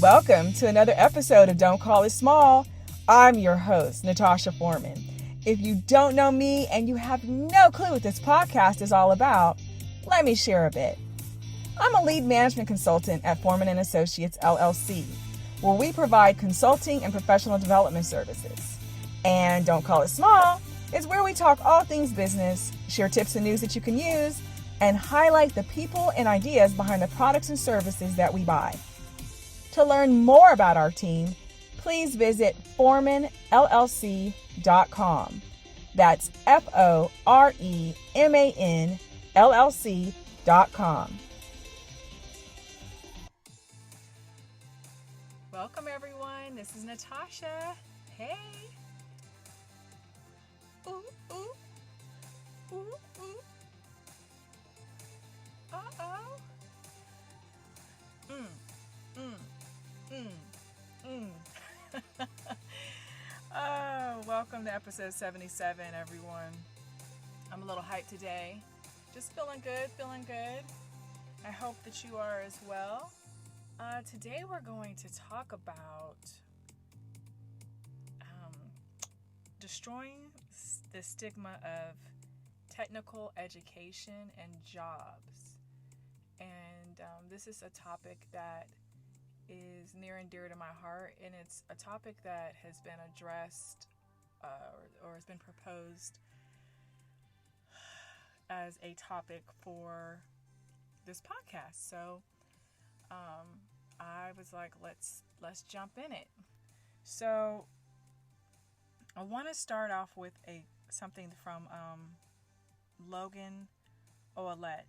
Welcome to another episode of Don't Call It Small. I'm your host, Natasha Foreman. If you don't know me and you have no clue what this podcast is all about, let me share a bit. I'm a lead management consultant at Foreman & Associates, LLC, where we provide consulting and professional development services. And Don't Call It Small is where we talk all things business, share tips and news that you can use, and highlight the people and ideas behind the products and services that we buy. To learn more about our team, please visit foremanllc.com. That's FOREMANLLC.com. Welcome, everyone. This is Natasha. Hey. Ooh, ooh. Ooh, ooh. Uh-oh. Welcome to episode 77, everyone. I'm a little hyped today. Just feeling good. I hope that you are as well. Today we're going to talk about destroying the stigma of technical education and jobs. And this is a topic that is near and dear to my heart, and it's a topic that has been addressed or has been proposed as a topic for this podcast. So I was like, let's jump in it. So I want to start off with something from Logan Ouellette,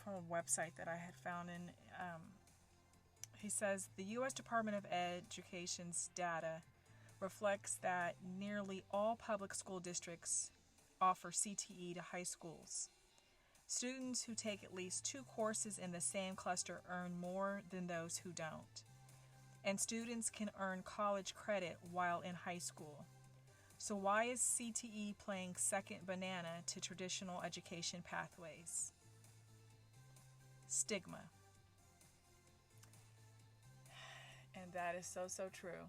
from a website that I had found. In he says the U.S. Department of Education's data reflects that nearly all public school districts offer CTE to high schools. Students who take at least 2 courses in the same cluster earn more than those who don't. And students can earn college credit while in high school. So why is CTE playing second banana to traditional education pathways? Stigma. And that is so true.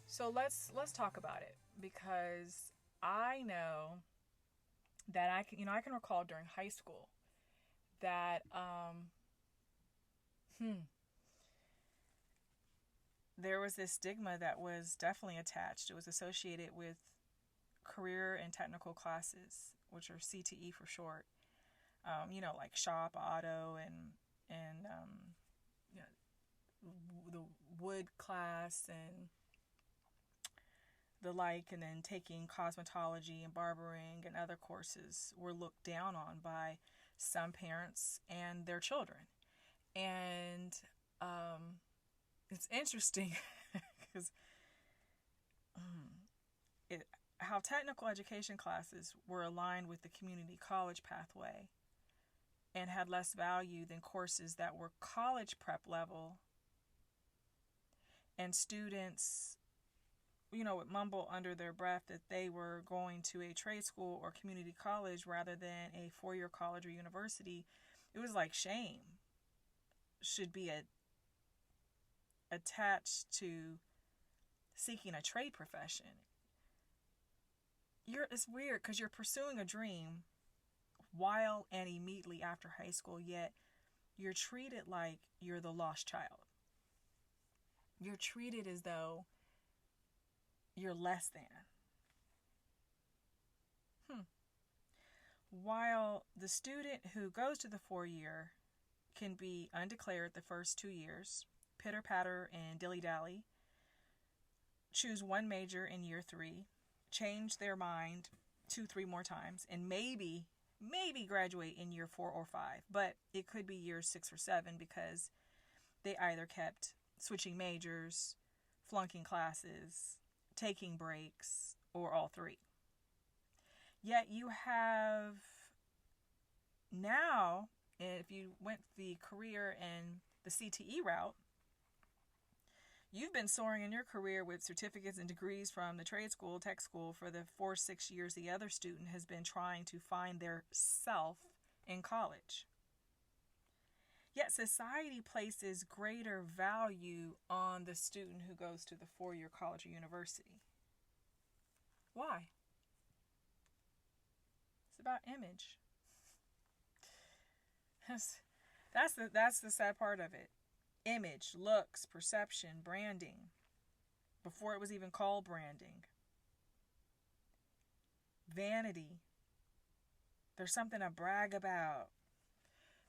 So let's talk about it, because I know that I can recall during high school that there was this stigma that was definitely attached. It was associated with career and technical classes, which are CTE for short. Like shop, auto, and the wood class and the like, and then taking cosmetology and barbering and other courses were looked down on by some parents and their children. And it's interesting because how technical education classes were aligned with the community college pathway and had less value than courses that were college prep level, and students would mumble under their breath that they were going to a trade school or community college rather than a 4-year college or university. It was like shame should be attached to seeking a trade profession. It's weird because you're pursuing a dream while and immediately after high school, yet you're treated like you're the lost child. You're treated as though you're less than. While the student who goes to the 4-year can be undeclared the first 2 years, pitter-patter and dilly-dally, choose one major in year 3, change their mind 2-3 more times, and maybe graduate in year 4 or 5, but it could be year 6 or 7 because they either kept switching majors, flunking classes, taking breaks, or all 3. Yet you have now, if you went the career and the CTE route, you've been soaring in your career with certificates and degrees from the trade school, tech school for the 4-6 years the other student has been trying to find their self in college. Yet society places greater value on the student who goes to the four-year college or university. Why? It's about image. That's the sad part of it. Image, looks, perception, branding. Before it was even called branding. Vanity. There's something to brag about.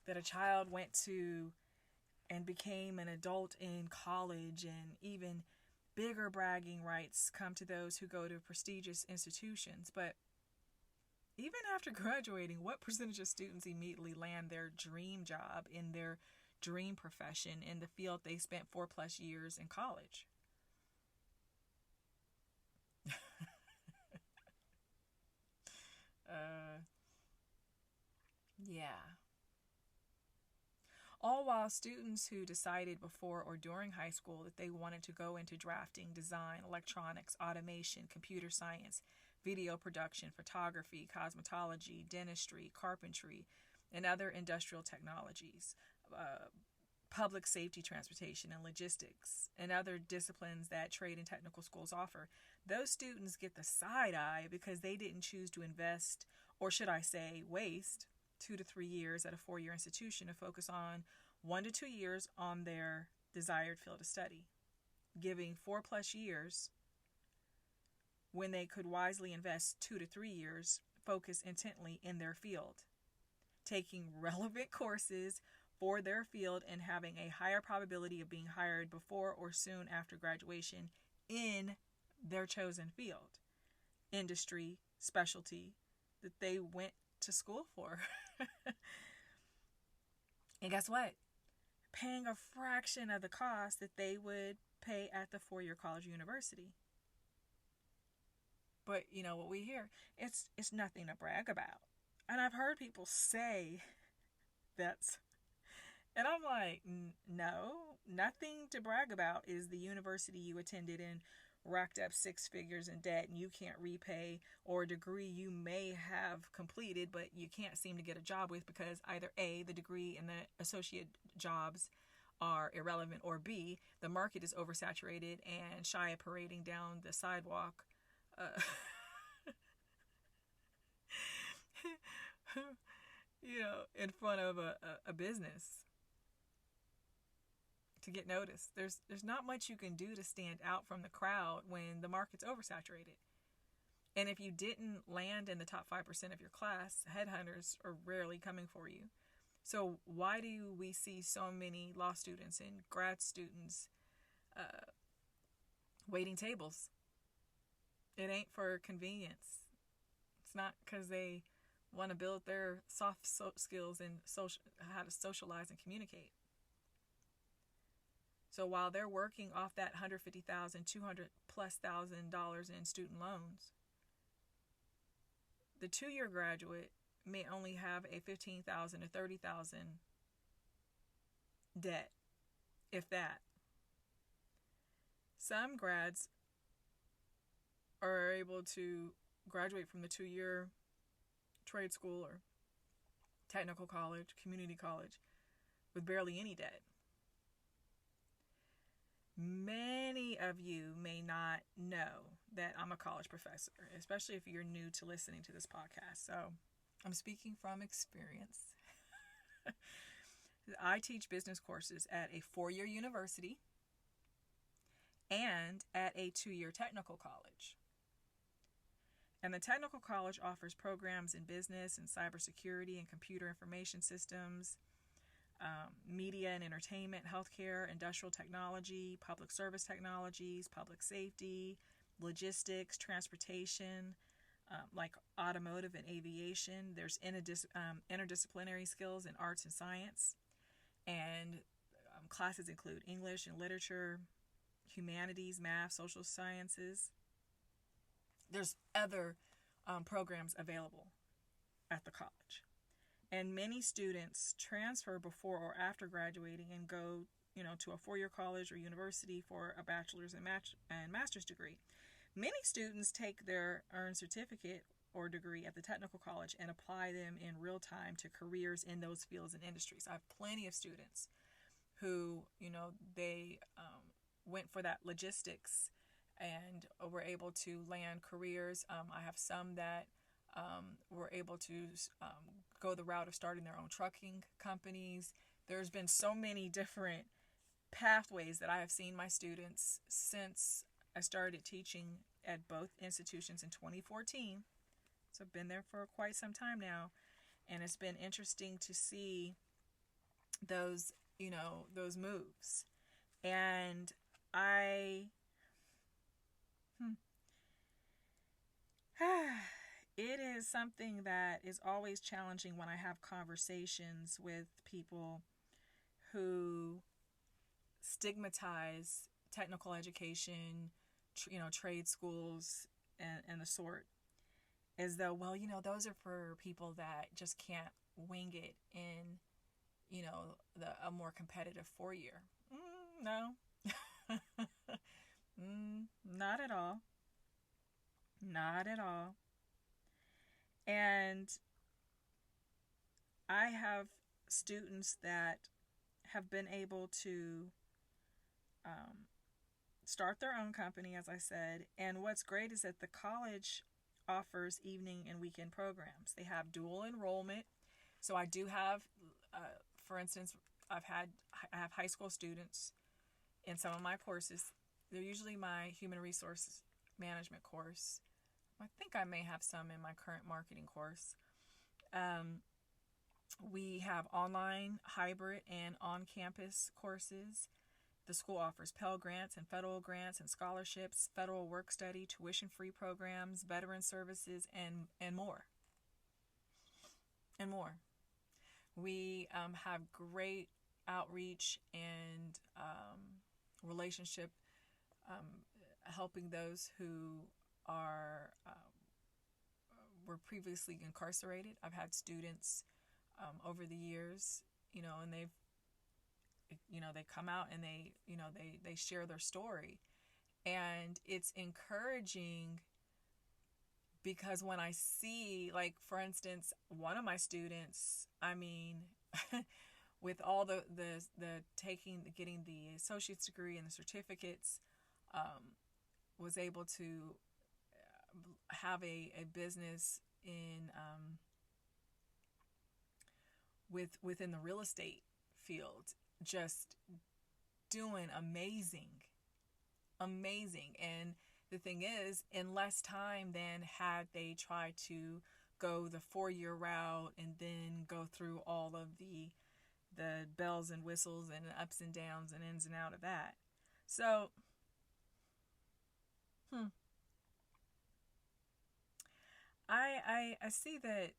That a child went to and became an adult in college, and even bigger bragging rights come to those who go to prestigious institutions. But even after graduating, what percentage of students immediately land their dream job in their dream profession in the field they spent 4+ years in college? Yeah. All while students who decided before or during high school that they wanted to go into drafting, design, electronics, automation, computer science, video production, photography, cosmetology, dentistry, carpentry, and other industrial technologies, public safety, transportation, and logistics, and other disciplines that trade and technical schools offer, those students get the side eye because they didn't choose to invest, or should I say waste, 2 to 3 years at a 4-year institution to focus on 1 to 2 years on their desired field of study, giving 4+ years when they could wisely invest 2 to 3 years, focus intently in their field, taking relevant courses for their field and having a higher probability of being hired before or soon after graduation in their chosen field, industry, specialty that they went to school for. And guess what? Paying a fraction of the cost that they would pay at the 4-year college or university. But you know what we hear? It's nothing to brag about. And I've heard people say that's, and I'm like, no, nothing to brag about is the university you attended and racked up 6 figures in debt and you can't repay, or a degree you may have completed but you can't seem to get a job with because either A, the degree and the associate jobs are irrelevant, or B, the market is oversaturated and shy of parading down the sidewalk in front of a business to get noticed. There's not much you can do to stand out from the crowd when the market's oversaturated. And if you didn't land in the top 5% of your class, headhunters are rarely coming for you. So why do we see so many law students and grad students waiting tables? It ain't for convenience. It's not because they want to build their soft skills and how to socialize and communicate. So while they're working off that $150,000, $200,000+ in student loans, the 2-year graduate may only have a $15,000 to $30,000 debt, if that. Some grads are able to graduate from the 2-year trade school or technical college, community college, with barely any debt. Many of you may not know that I'm a college professor, especially if you're new to listening to this podcast. So I'm speaking from experience. I teach business courses at a 4-year university and at a 2-year technical college. And the technical college offers programs in business and cybersecurity and computer information systems, media and entertainment, healthcare, industrial technology, public service technologies, public safety, logistics, transportation, like automotive and aviation. There's interdisciplinary skills in arts and science. And classes include English and literature, humanities, math, social sciences. There's other programs available at the college. And many students transfer before or after graduating and go, to a 4-year college or university for a bachelor's and master's degree. Many students take their earned certificate or degree at the technical college and apply them in real time to careers in those fields and industries. I have plenty of students who, they went for that logistics and were able to land careers. I have some that were able to go the route of starting their own trucking companies. There's been so many different pathways that I have seen my students since I started teaching at both institutions in 2014. So I've been there for quite some time now, and it's been interesting to see those moves. And it is something that is always challenging when I have conversations with people who stigmatize technical education, trade schools and the sort, as though, well, those are for people that just can't wing it in, a more competitive 4-year. No. Not at all. Not at all. And I have students that have been able to start their own company, as I said. And what's great is that the college offers evening and weekend programs. They have dual enrollment. So I do have, for instance, I have high school students in some of my courses. They're usually my human resources management course. I think I may have some in my current marketing course. We have online, hybrid, and on-campus courses. The school offers Pell Grants and federal grants and scholarships, federal work study, tuition-free programs, veteran services, and more. And more. We have great outreach and relationship, helping those who were previously incarcerated. I've had students over the years, and they come out and they share their story, and it's encouraging because when I see, like, for instance, one of my students, with all the getting the associate's degree and the certificates, was able to have a business in within the real estate field, just doing amazing. And the thing is, in less time than had they tried to go the 4-year route and then go through all of the bells and whistles and ups and downs and ins and out of that. So I see that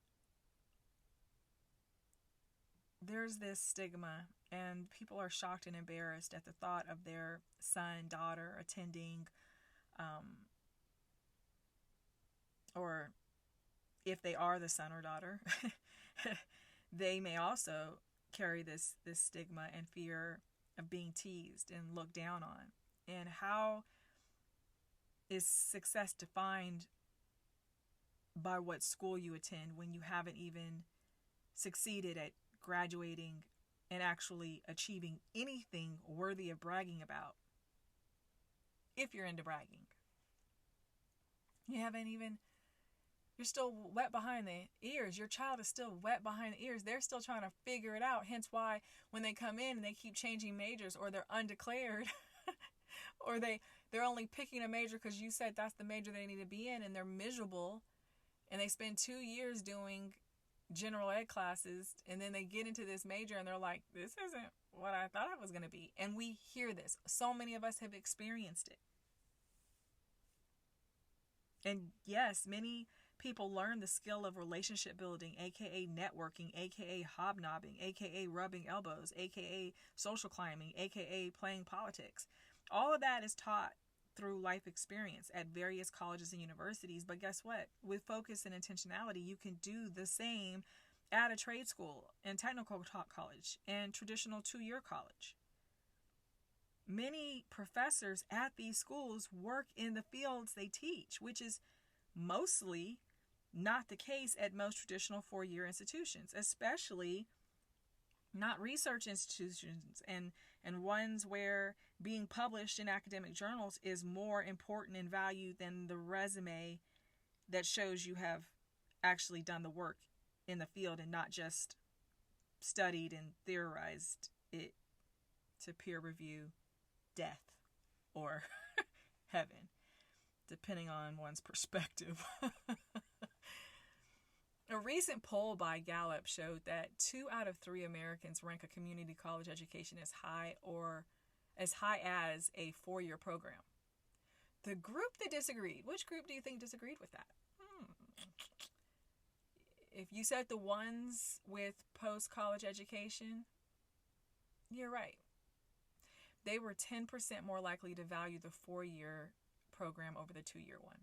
there's this stigma, and people are shocked and embarrassed at the thought of their son, daughter attending, or if they are the son or daughter, they may also carry this stigma and fear of being teased and looked down on. And how is success defined by what school you attend when you haven't even succeeded at graduating and actually achieving anything worthy of bragging about? If you're into bragging, you're still wet behind the ears. Your child is still wet behind the ears. They're still trying to figure it out. Hence why when they come in and they keep changing majors, or they're undeclared, or they're only picking a major because you said that's the major they need to be in, and they're miserable, and they spend 2 years doing general ed classes, and then they get into this major and they're like, this isn't what I thought it was going to be. And we hear this. So many of us have experienced it. And yes, many people learn the skill of relationship building, aka networking, aka hobnobbing, aka rubbing elbows, aka social climbing, aka playing politics. All of that is taught through life experience at various colleges and universities. But guess what? With focus and intentionality, you can do the same at a trade school and technical college and traditional 2-year college. Many professors at these schools work in the fields they teach, which is mostly not the case at most traditional four-year institutions, especially not research institutions and ones where being published in academic journals is more important in value than the resume that shows you have actually done the work in the field and not just studied and theorized it to peer review death or heaven, depending on one's perspective. A recent poll by Gallup showed that 2 out of 3 Americans rank a community college education as high as a 4-year program. The group that disagreed, which group do you think disagreed with that? If you said the ones with post-college education, you're right. They were 10% more likely to value the 4-year program over the 2-year one.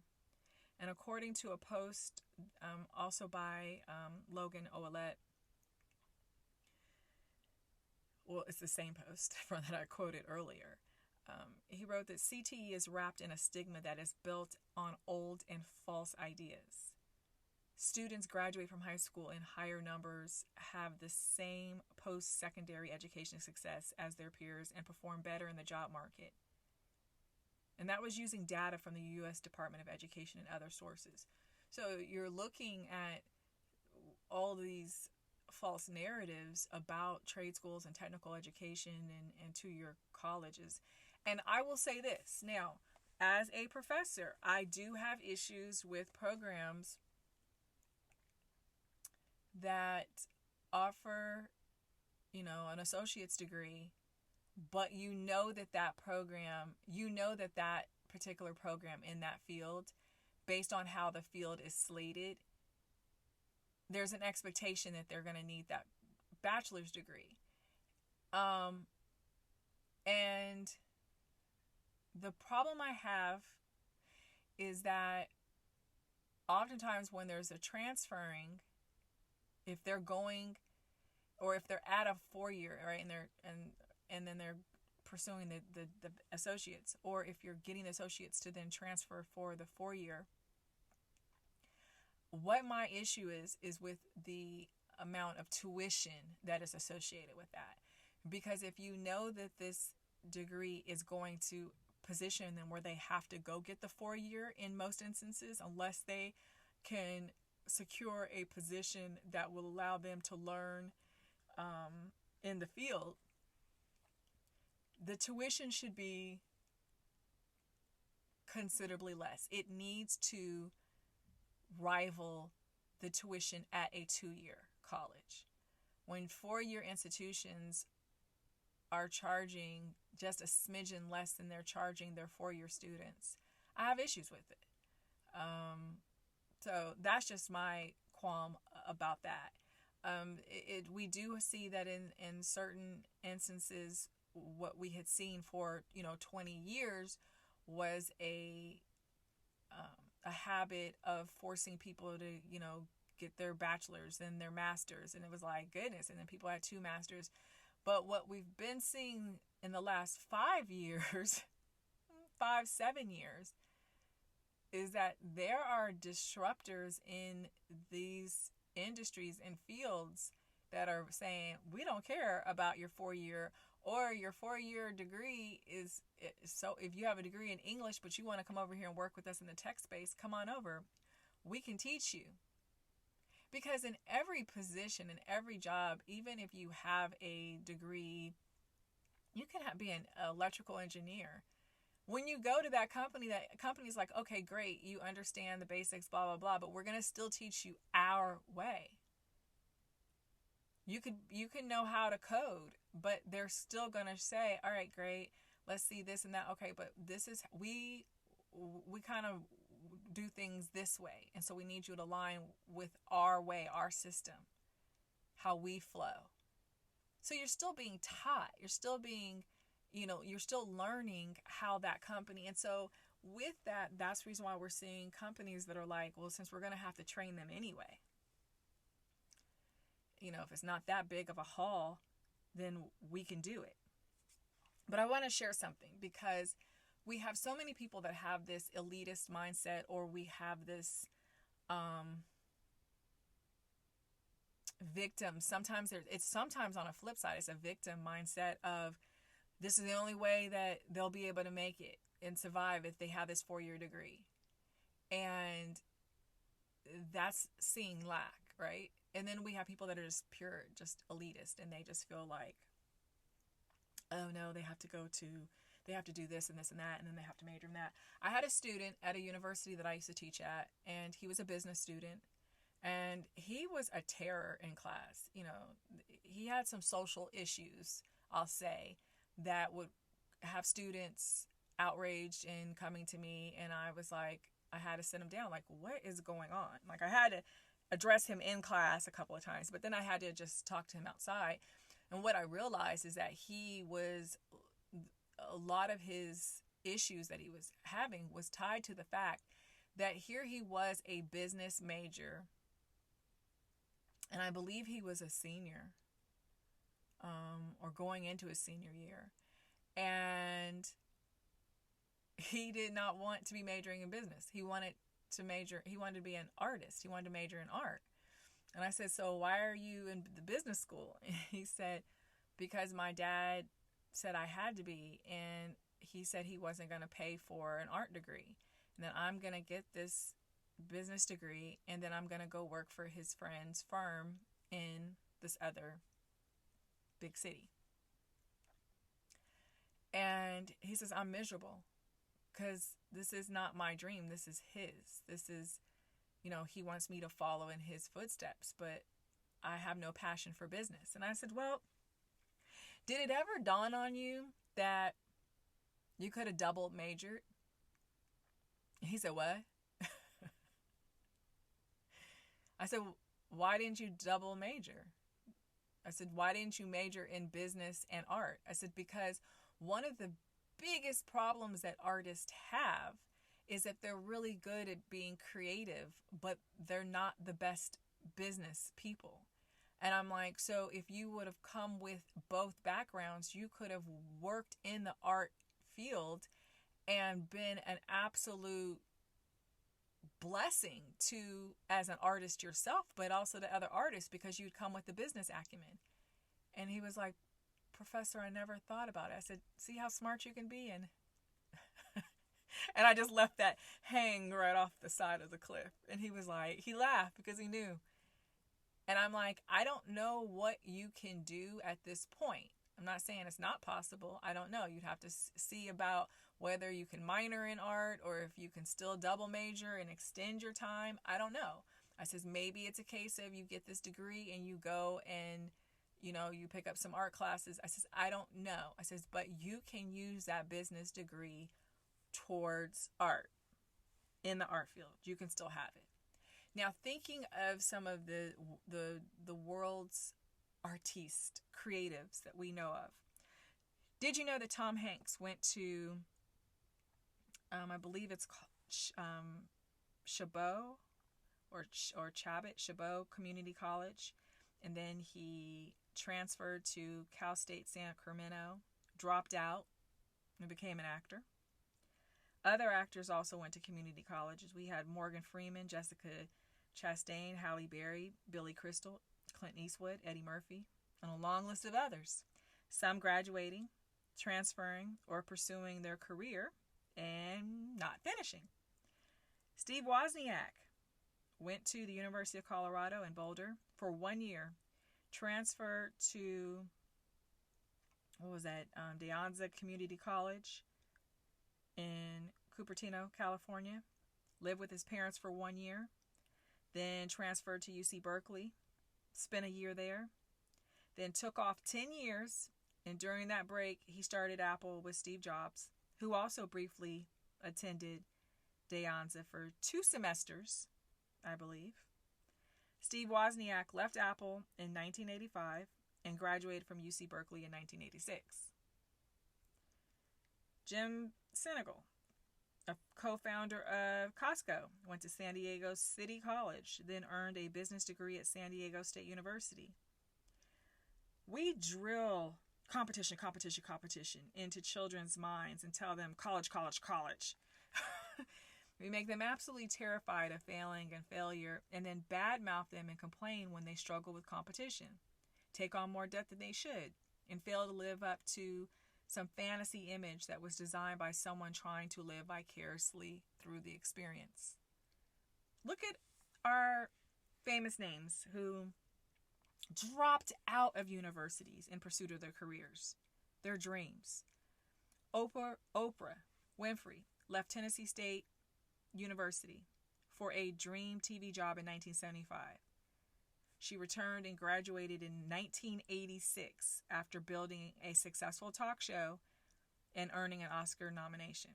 And according to a post also by Logan Ouellette, well, it's the same post from that I quoted earlier. He wrote that CTE is wrapped in a stigma that is built on old and false ideas. Students graduate from high school in higher numbers, have the same post-secondary education success as their peers, and perform better in the job market. And that was using data from the U.S. Department of Education and other sources. So you're looking at all these false narratives about trade schools and technical education and 2-year colleges. And I will say this. Now, as a professor, I do have issues with programs that offer, an associate's degree, but that particular program in that field, based on how the field is slated, there's an expectation that they're going to need that bachelor's degree. And the problem I have is that oftentimes when there's a transferring, if they're going, or if they're at a 4-year, right, and then they're pursuing the associates, or if you're getting the associates to then transfer for the 4-year, what my issue is with the amount of tuition that is associated with that. Because if you know that this degree is going to position them where they have to go get the 4-year in most instances, unless they can secure a position that will allow them to learn in the field, the tuition should be considerably less. It needs to rival the tuition at a 2-year college. When 4-year institutions are charging just a smidgen less than they're charging their 4-year students, I have issues with it. So that's just my qualm about that. We do see that in certain instances, what we had seen for 20 years was a habit of forcing people to get their bachelor's and their master's, and it was like, goodness, and then people had 2 masters. But what we've been seeing in the last 7 years is that there are disruptors in these industries and fields that are saying, we don't care about your 4-year, or your 4-year degree is, so if you have a degree in English but you want to come over here and work with us in the tech space, come on over. We can teach you. Because in every position, in every job, even if you have a degree, you can be an electrical engineer. When you go to that company's like, okay, great, you understand the basics, blah, blah, blah, but we're going to still teach you our way. You can know how to code, but they're still going to say, all right, great, let's see this and that. Okay, but this is, we kind of do things this way. And so we need you to align with our way, our system, how we flow. So you're still being taught. You're still being, you're still learning how that company. And so with that, that's the reason why we're seeing companies that are like, well, since we're going to have to train them anyway, if it's not that big of a haul, then we can do it. But I want to share something, because we have so many people that have this elitist mindset, or we have this victim. Sometimes sometimes on a flip side, it's a victim mindset of, this is the only way that they'll be able to make it and survive if they have this 4-year degree. And that's seeing lack, right? And then we have people that are just pure, just elitist, and they just feel like, oh no, they have to do this and this and that, and then they have to major in that. I had a student at a university that I used to teach at, and he was a business student, and he was a terror in class. You know, he had some social issues, I'll say, that would have students outraged and coming to me, and I was like, I had to sit him down, like, what is going on? Like, I had to address him in class a couple of times, but then I had to just talk to him outside. And what I realized is that a lot of his issues that he was having was tied to the fact that here he was, a business major, and I believe he was a senior, or going into his senior year, and he did not want to be majoring in business. He wanted to be an artist. He wanted to major in art. And I said, so why are you in the business school? And he said, because my dad said I had to be, and he said he wasn't going to pay for an art degree. And then I'm going to get this business degree, and then I'm going to go work for his friend's firm in this other big city. And he says, I'm miserable because this is not my dream. This is his. This is, he wants me to follow in his footsteps, but I have no passion for business. And I said, well, did it ever dawn on you that you could have double majored? He said, what? I said, why didn't you double major? I said, why didn't you major in business and art? I said, because one of the biggest problems that artists have is that they're really good at being creative, but they're not the best business people. And I'm like, so if you would have come with both backgrounds, you could have worked in the art field and been an absolute blessing to, as an artist yourself, but also to other artists, because you'd come with the business acumen. And he was like, Professor, I never thought about it. I said, see how smart you can be? And I just left that hang right off the side of the cliff. And he was like, he laughed because he knew. And I'm like, I don't know what you can do at this point. I'm not saying it's not possible. I don't know. You'd have to see about whether you can minor in art or if you can still double major and extend your time. I don't know. I says, maybe it's a case of you get this degree and you go and, you pick up some art classes. I says, I don't know. I says, but you can use that business degree towards art in the art field. You can still have it. Now, thinking of some of the world's artistes, creatives that we know of. Did you know that Tom Hanks went to, I believe it's called Chabot or Chabot Community College, and then he transferred to Cal State Sacramento, dropped out, and became an actor. Other actors also went to community colleges. We had Morgan Freeman, Jessica Chastain, Halle Berry, Billy Crystal, Clint Eastwood, Eddie Murphy, and a long list of others. Some graduating, transferring, or pursuing their career and not finishing. Steve Wozniak went to the University of Colorado in Boulder for 1 year, transferred to, De Anza Community College in Cupertino, California, lived with his parents for 1 year, then transferred to UC Berkeley, spent a year there, then took off 10 years, and during that break, he started Apple with Steve Jobs, who also briefly attended De Anza for 2 semesters, I believe. Steve Wozniak left Apple in 1985 and graduated from UC Berkeley in 1986. Jim Sinegal, a co-founder of Costco, went to San Diego City College, then earned a business degree at San Diego State University. We drill competition into children's minds and tell them college. We make them absolutely terrified of failing and failure, and then badmouth them and complain when they struggle with competition, take on more debt than they should, and fail to live up to some fantasy image that was designed by someone trying to live vicariously through the experience. Look at our famous names who dropped out of universities in pursuit of their careers, their dreams. Oprah Winfrey left Tennessee State University for a dream TV job in 1975. She returned and graduated in 1986 after building a successful talk show and earning an Oscar nomination.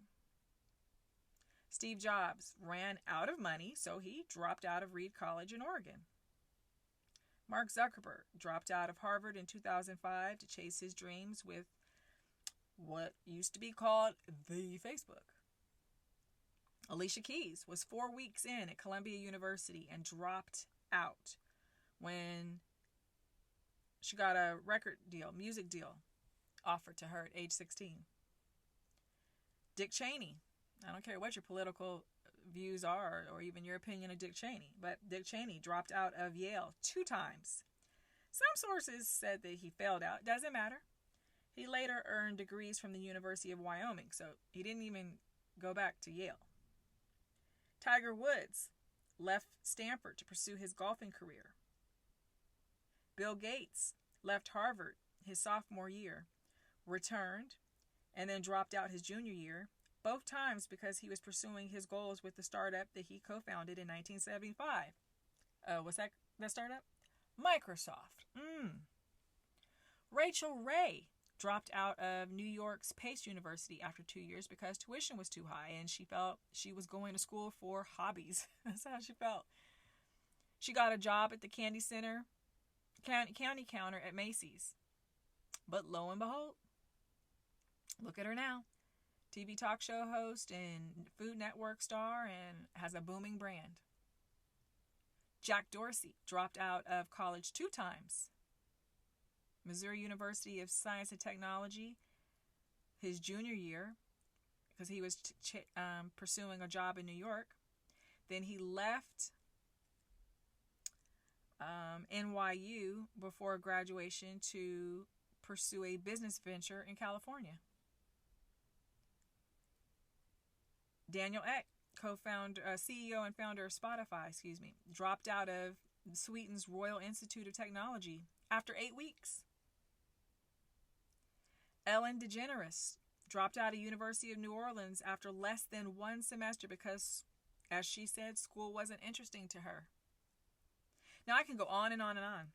Steve Jobs ran out of money, so he dropped out of Reed College in Oregon. Mark Zuckerberg dropped out of Harvard in 2005 to chase his dreams with what used to be called the Facebook. Alicia Keys was 4 weeks in at Columbia University and dropped out when she got a music deal offered to her at age 16. Dick Cheney. I don't care what your political views are or even your opinion of Dick Cheney, but Dick Cheney dropped out of Yale 2 times. Some sources said that he failed out. Doesn't matter. He later earned degrees from the University of Wyoming, so he didn't even go back to Yale. Tiger Woods left Stanford to pursue his golfing career. Bill Gates left Harvard his sophomore year, returned, and then dropped out his junior year, both times because he was pursuing his goals with the startup that he co-founded in 1975. What's that startup? Microsoft. Rachel Ray dropped out of New York's Pace University after 2 years because tuition was too high and she felt she was going to school for hobbies. That's how she felt. She got a job at the county counter at Macy's. But lo and behold, look at her now. TV talk show host and Food Network star and has a booming brand. Jack Dorsey dropped out of college 2 times. Missouri University of Science and Technology his junior year because he was pursuing a job in New York. Then he left NYU before graduation to pursue a business venture in California. Daniel Ek, CEO and founder of Spotify, dropped out of Sweden's Royal Institute of Technology after 8 weeks. Ellen DeGeneres dropped out of University of New Orleans after less than 1 semester because, as she said, school wasn't interesting to her. Now, I can go on and on and on.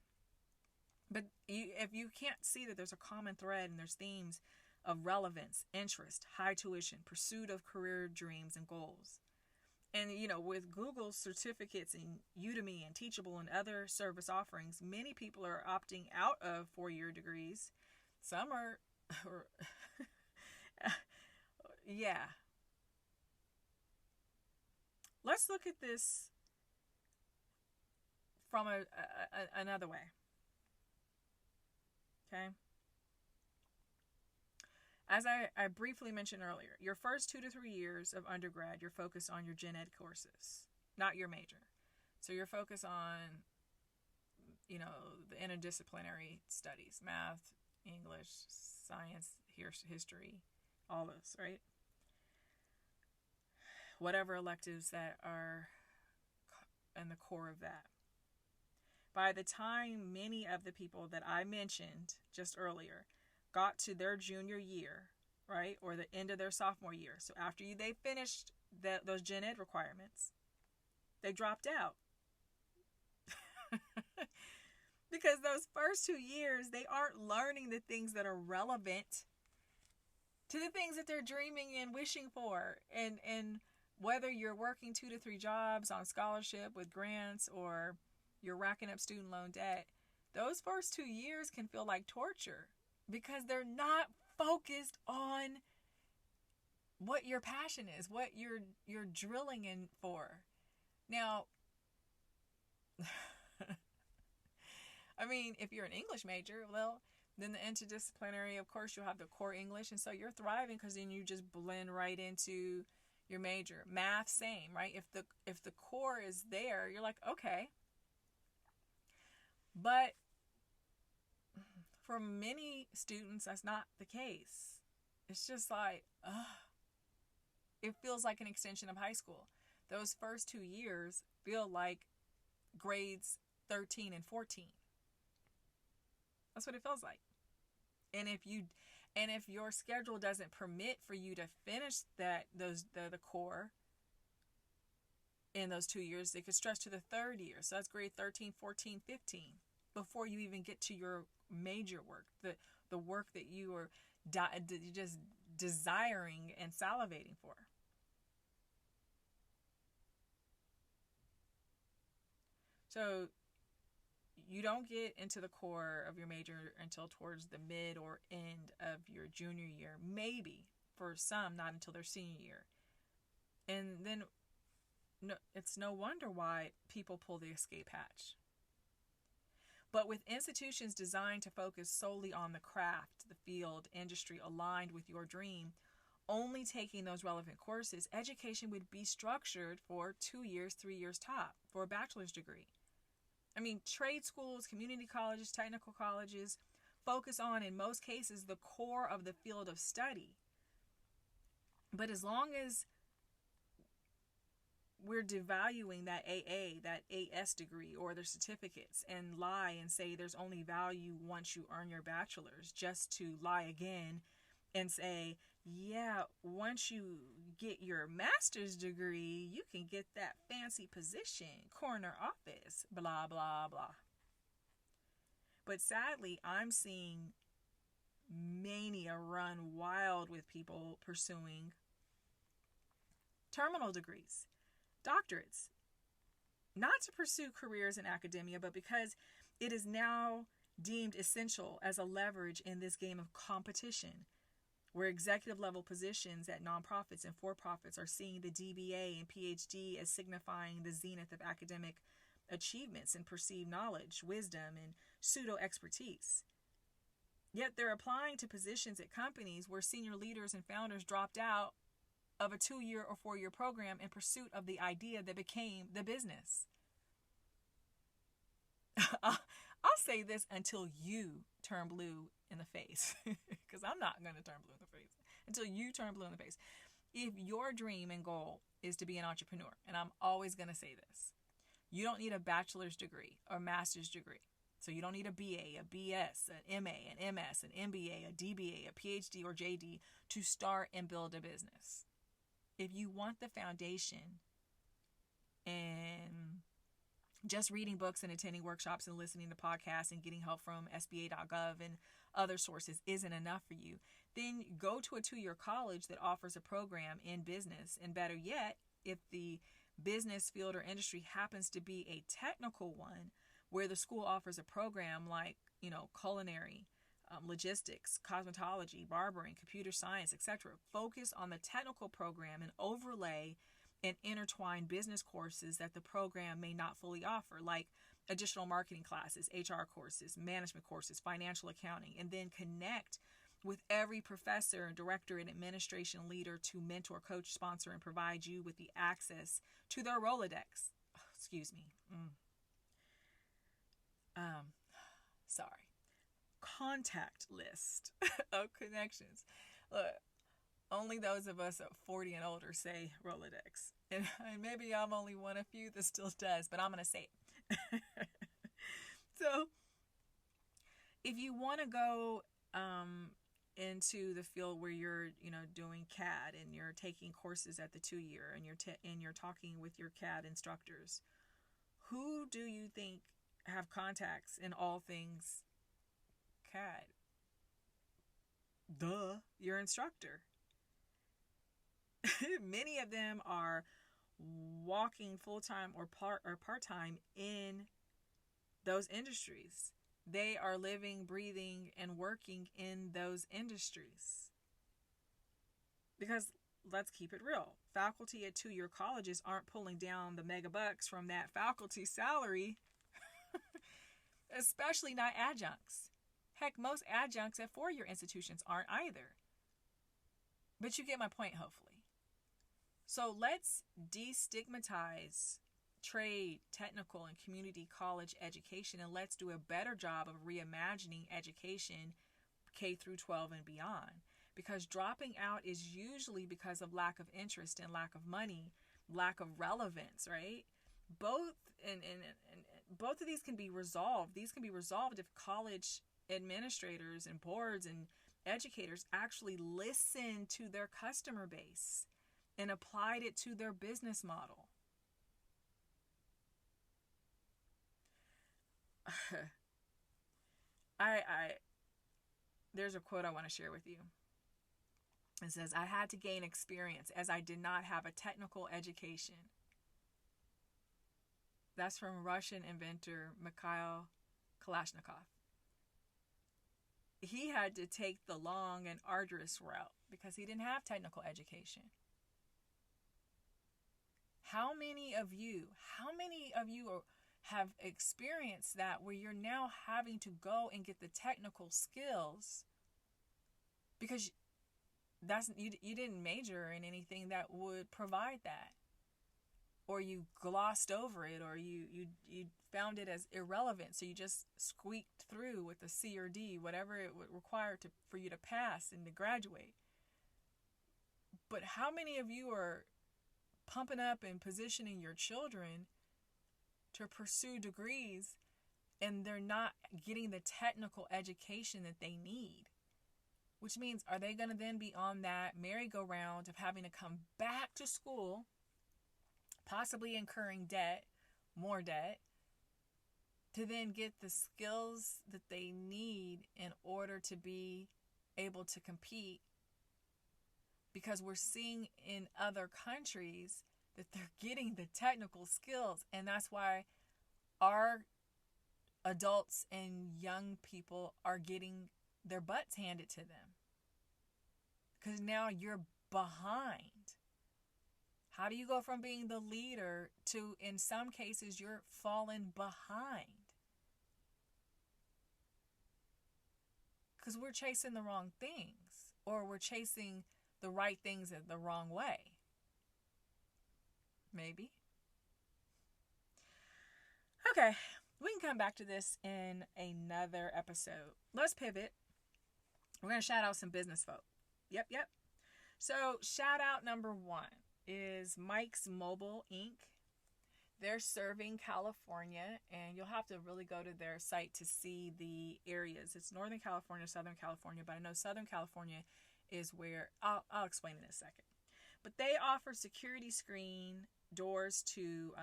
But if you can't see that there's a common thread and there's themes of relevance, interest, high tuition, pursuit of career dreams and goals. And, with Google's certificates and Udemy and Teachable and other service offerings, many people are opting out of 4-year degrees. Some are yeah. Let's look at this from another way. Okay? As I briefly mentioned earlier, your first 2 to 3 years of undergrad, you're focused on your gen ed courses, not your major. So you're focused on, the interdisciplinary studies, math, English, science, history, all those, right? Whatever electives that are in the core of that. By the time many of the people that I mentioned just earlier got to their junior year, right, or the end of their sophomore year, so after they finished those gen ed requirements, they dropped out. Because those first 2 years, they aren't learning the things that are relevant to the things that they're dreaming and wishing for. And whether you're working 2 to 3 jobs on scholarship with grants or you're racking up student loan debt, those first 2 years can feel like torture because they're not focused on what your passion is, what you're drilling in for. Now, I mean, if you're an English major, well, then the interdisciplinary, of course, you'll have the core English. And so you're thriving because then you just blend right into, your major. Math, same, right? If the core is there, you're like, okay. But for many students, that's not the case. It's just like, it feels like an extension of high school. Those first 2 years feel like grades 13 and 14. That's what it feels like. And if your schedule doesn't permit for you to finish the core in those 2 years, it could stretch to the third year. So that's grade 13, 14, 15 before you even get to your major work, the work that you are just desiring and salivating for. So you don't get into the core of your major until towards the mid or end of your junior year. Maybe for some, not until their senior year. And then it's no wonder why people pull the escape hatch. But with institutions designed to focus solely on the craft, the field, industry aligned with your dream, only taking those relevant courses, education would be structured for 2 years, 3 years top for a bachelor's degree. I mean, trade schools, community colleges, technical colleges focus on, in most cases, the core of the field of study. But as long as we're devaluing that AA, that AS degree, or their certificates, and lie and say there's only value once you earn your bachelor's, just to lie again and say, yeah, once you get your master's degree, you can get that fancy position, corner office, blah, blah, blah. But sadly, I'm seeing mania run wild with people pursuing terminal degrees, doctorates, not to pursue careers in academia, but because it is now deemed essential as a leverage in this game of competition, where executive level positions at nonprofits and for-profits are seeing the DBA and PhD as signifying the zenith of academic achievements and perceived knowledge, wisdom, and pseudo-expertise. Yet they're applying to positions at companies where senior leaders and founders dropped out of a 2-year or 4-year program in pursuit of the idea that became the business. I'll say this until you turn blue in the face, because I'm not going to turn blue in the face until you turn blue in the face. If your dream and goal is to be an entrepreneur, and I'm always going to say this, you don't need a bachelor's degree or master's degree. So you don't need a BA, a BS, an MA, an MS, an MBA, a DBA, a PhD, or JD to start and build a business. If you want the foundation and just reading books and attending workshops and listening to podcasts and getting help from SBA.gov and other sources isn't enough for you, then go to a 2-year college that offers a program in business. And better yet, if the business field or industry happens to be a technical one where the school offers a program like, culinary, logistics, cosmetology, barbering, computer science, etc. Focus on the technical program and overlay and intertwine business courses that the program may not fully offer, like additional marketing classes, HR courses, management courses, financial accounting, and then connect with every professor, director, and administration leader to mentor, coach, sponsor, and provide you with the access to their Rolodex. Excuse me. Contact list of connections. Look, only those of us at 40 and older say Rolodex. And maybe I'm only one of few that still does, but I'm going to say it. So, if you want to go into the field where you're, doing CAD and you're taking courses at the 2-year and you're talking with your CAD instructors, who do you think have contacts in all things CAD? Your instructor. Many of them are walking full-time or part-time in those industries. They are living, breathing, and working in those industries. Because let's keep it real. Faculty at 2-year colleges aren't pulling down the mega bucks from that faculty salary, especially not adjuncts. Heck, most adjuncts at 4-year institutions aren't either. But you get my point, hopefully. So let's destigmatize trade, technical, and community college education, and let's do a better job of reimagining education K through 12 and beyond. Because dropping out is usually because of lack of interest and lack of money, lack of relevance, right? Both and both of these can be resolved. These can be resolved if college administrators and boards and educators actually listened to their customer base and applied it to their business model. There's a quote I want to share with you. It says, "I had to gain experience as I did not have a technical education." That's from Russian inventor Mikhail Kalashnikov. He had to take the long and arduous route because he didn't have technical education. How many of you have experienced that, where you're now having to go and get the technical skills because you didn't major in anything that would provide that, or you glossed over it, or you found it as irrelevant, so you just squeaked through with a C or D, whatever it would require for you to pass and to graduate. But how many of you are pumping up and positioning your children to pursue degrees and they're not getting the technical education that they need? Which means, are they going to then be on that merry-go-round of having to come back to school, possibly incurring debt, more debt, to then get the skills that they need in order to be able to compete? Because we're seeing in other countries that they're getting the technical skills, and that's why our adults and young people are getting their butts handed to them. Because now you're behind. How do you go from being the leader to, in some cases, you're falling behind? Because we're chasing the wrong things, or we're chasing the right things the wrong way. Maybe. Okay, we can come back to this in another episode. Let's pivot. We're going to shout out some business folk. Yep. So shout out number 1 is Mike's Mobile Inc. They're serving California, and you'll have to really go to their site to see the areas. It's Northern California, Southern California, but I know Southern California is where, I'll explain in a second. But they offer security screen doors to,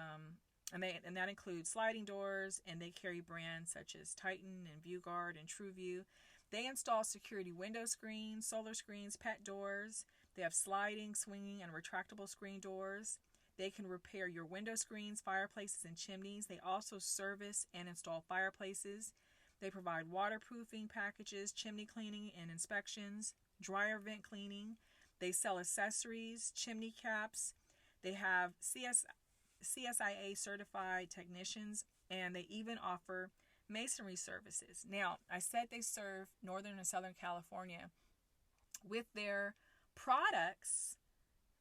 and that includes sliding doors, and they carry brands such as Titan and ViewGuard and TrueView. They install security window screens, solar screens, pet doors. They have sliding, swinging, and retractable screen doors. They can repair your window screens, fireplaces, and chimneys. They also service and install fireplaces. They provide waterproofing packages, chimney cleaning and inspections, dryer vent cleaning. They sell accessories, chimney caps. They have CSIA certified technicians, and they even offer masonry services. Now, I said they serve Northern and Southern California with their products,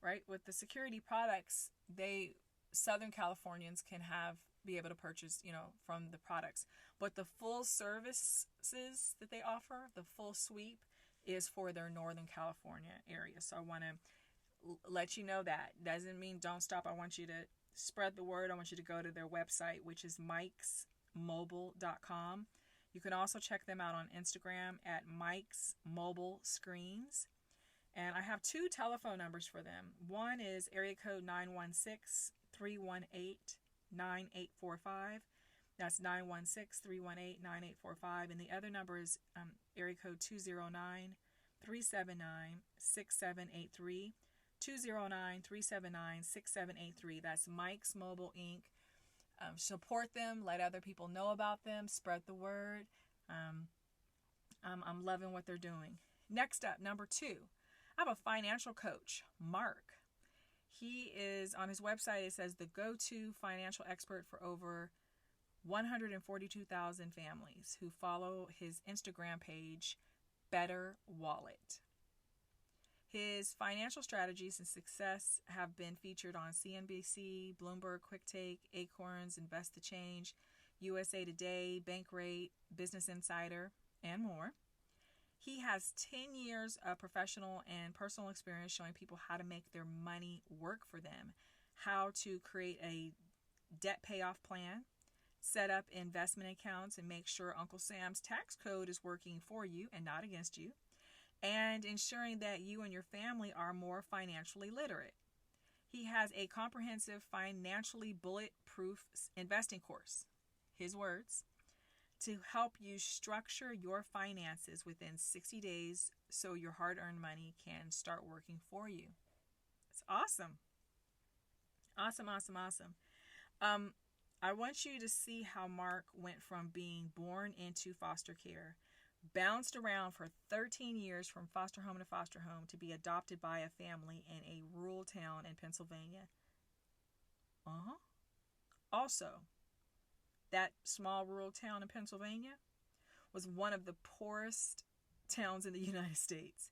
right? With the security products, Southern Californians can be able to purchase, from the products. But the full services that they offer, the full sweep, is for their Northern California area. So I want to let you know that. Doesn't mean don't stop. I want you to spread the word. I want you to go to their website, which is mikesmobile.com. You can also check them out on Instagram at Mike's Mobile Screens. And I have 2 telephone numbers for them. One is area code 916-318-9845. That's 916-318-9845. And the other number is area code 209-379-6783. 209-379-6783. That's Mike's Mobile Inc. Support them. Let other people know about them. Spread the word. I'm loving what they're doing. Next up, number 2. I have a financial coach, Mark. He is, on his website, it says the go-to financial expert for over 142,000 families who follow his Instagram page, Better Wallet. His financial strategies and success have been featured on CNBC, Bloomberg Quick Take, Acorns, Invest the Change, USA Today, Bankrate, Business Insider, and more. He has 10 years of professional and personal experience showing people how to make their money work for them, how to create a debt payoff plan, set up investment accounts, and make sure Uncle Sam's tax code is working for you and not against you, and ensuring that you and your family are more financially literate. He has a comprehensive financially bulletproof investing course, his words, to help you structure your finances within 60 days so your hard-earned money can start working for you. It's awesome. Awesome. I want you to see how Mark went from being born into foster care, bounced around for 13 years from foster home to foster home to be adopted by a family in a rural town in Pennsylvania. Also, that small rural town in Pennsylvania was one of the poorest towns in the United States.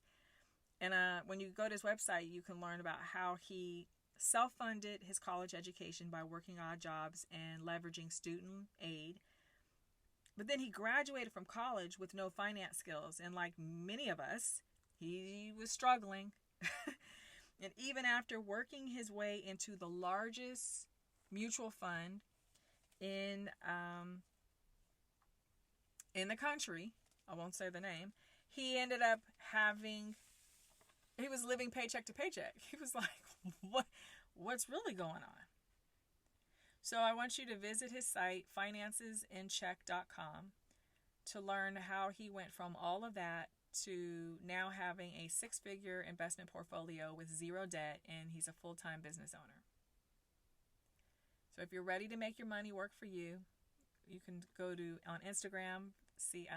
And when you go to his website, you can learn about how he self-funded his college education by working odd jobs and leveraging student aid. But then he graduated from college with no finance skills. And like many of us, he was struggling. And even after working his way into the largest mutual fund in the country, I won't say the name, he ended up he was living paycheck to paycheck. He was like, what's really going on? So I want you to visit his site, financesincheck.com, to learn how he went from all of that to now having a 6-figure investment portfolio with zero debt, and he's a full-time business owner. So if you're ready to make your money work for you, you can go on Instagram, see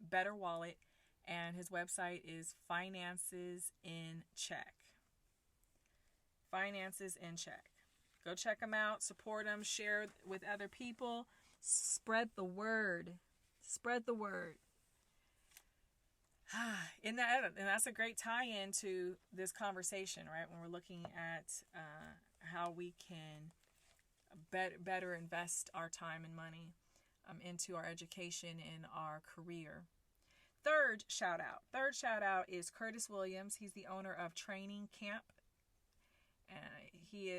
Better Wallet, and his website is Finances in Check. Finances in Check. Go check him out, support him, share with other people, spread the word. Spread the word. And that's a great tie-in to this conversation, right? When we're looking at how we can better invest our time and money into our education and our career. Third shout out is Curtis Williams. He's the owner of Training Camp. He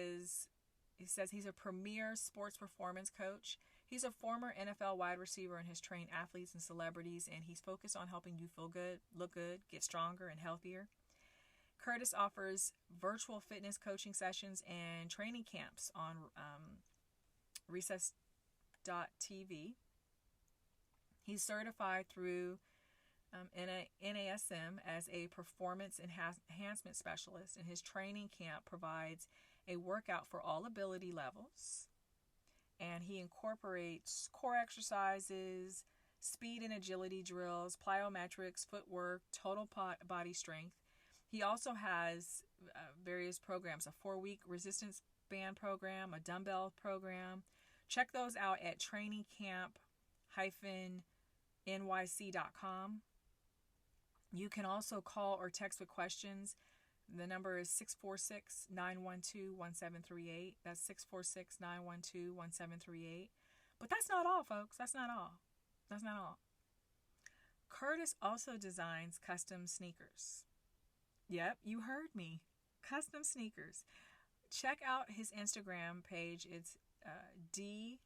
says he's a premier sports performance coach. He's a former NFL wide receiver and has trained athletes and celebrities, and he's focused on helping you feel good, look good, get stronger and healthier. Curtis offers virtual fitness coaching sessions and training camps on Recess.tv. He's certified through NASM as a performance enhancement specialist, and his training camp provides a workout for all ability levels, and he incorporates core exercises, speed and agility drills, plyometrics, footwork, total body strength. He also has various programs, a 4-week resistance band program, a dumbbell program. Check those out at trainingcamp-nyc.com. You can also call or text with questions. The number is 646-912-1738. That's 646-912-1738. But that's not all, folks. That's not all. Curtis also designs custom sneakers. Yep, you heard me. Custom sneakers. Check out his Instagram page. It's D1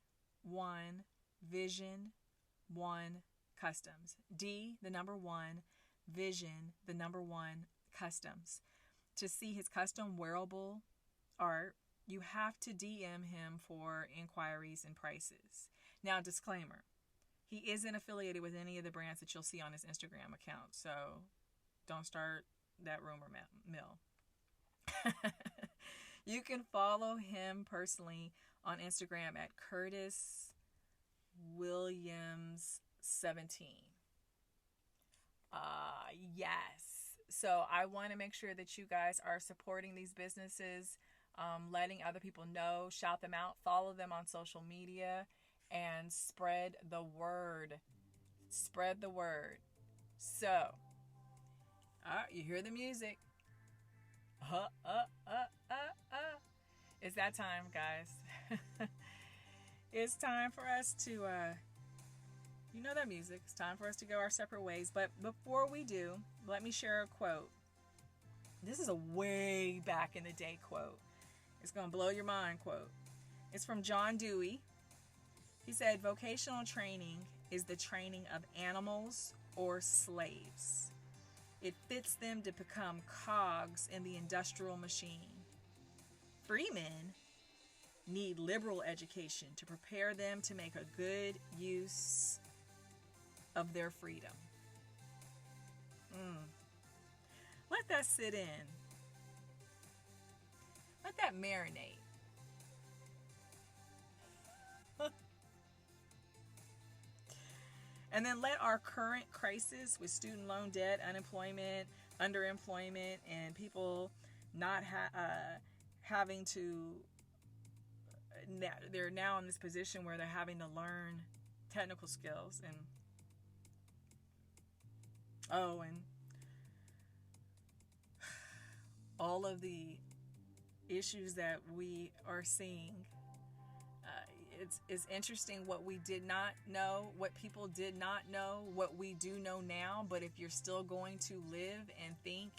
Vision 1 Customs. D, the number 1, Vision, the number 1, Customs. To see his custom wearable art, you have to DM him for inquiries and prices. Now, disclaimer, he isn't affiliated with any of the brands that you'll see on his Instagram account, so don't start that rumor mill. You can follow him personally on Instagram at Curtis Williams 17. Yes. So I want to make sure that you guys are supporting these businesses, letting other people know, shout them out, follow them on social media, and spread the word. Spread the word. So, you hear the music. It's that time, guys. It's time for us to, you know that music. It's time for us to go our separate ways. But before we do, let me share a quote. This is a way back in the day quote. It's going to blow your mind quote. It's from John Dewey. He said, vocational training is the training of animals or slaves. It fits them to become cogs in the industrial machine. Free men need liberal education to prepare them to make a good use of their freedom. Let that sit in. Let that marinate. And then let our current crisis with student loan debt, unemployment, underemployment, and people not having to, they're now in this position where they're having to learn technical skills and all of the issues that we are seeing. It's interesting what we did not know, what people did not know, what we do know now. But if you're still going to live and think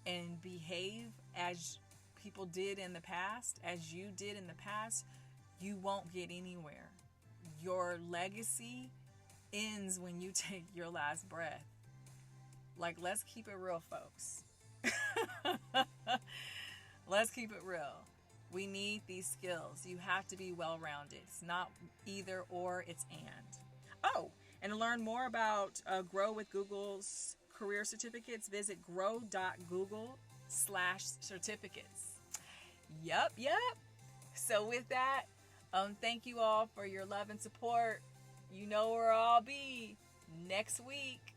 and behave as people did in the past, as you did in the past, you won't get anywhere. Your legacy ends when you take your last breath. Like, let's keep it real, folks. Let's keep it real. We need these skills. You have to be well-rounded. It's not either or, it's and. Oh, and to learn more about Grow with Google's career certificates, visit grow.google/certificates. Yep. So with that, thank you all for your love and support. You know where I'll be next week.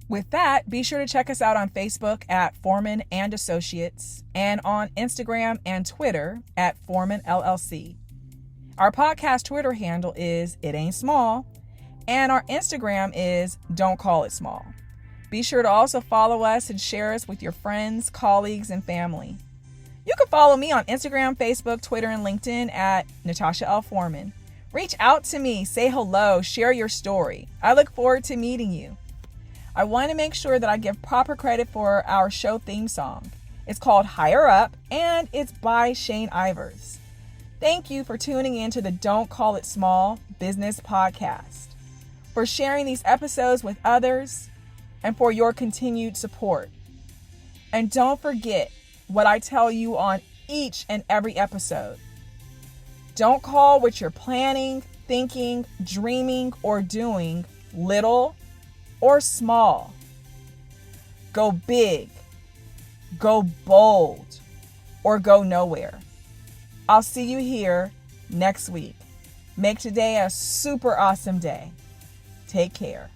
With that, be sure to check us out on Facebook at Foreman and Associates and on Instagram and Twitter at Foreman LLC. Our podcast Twitter handle is It Ain't Small, and our Instagram is Don't Call It Small. Be sure to also follow us and share us with your friends, colleagues, and family. You can follow me on Instagram, Facebook, Twitter, and LinkedIn at Natasha L. Foreman. Reach out to me, say hello, share your story. I look forward to meeting you. I want to make sure that I give proper credit for our show theme song. It's called Higher Up, and it's by Shane Ivers. Thank you for tuning in to the Don't Call It Small Business Podcast, for sharing these episodes with others, and for your continued support. And don't forget what I tell you on each and every episode. Don't call what you're planning, thinking, dreaming, or doing little or small. Go big, go bold, or go nowhere. I'll see you here next week. Make today a super awesome day. Take care.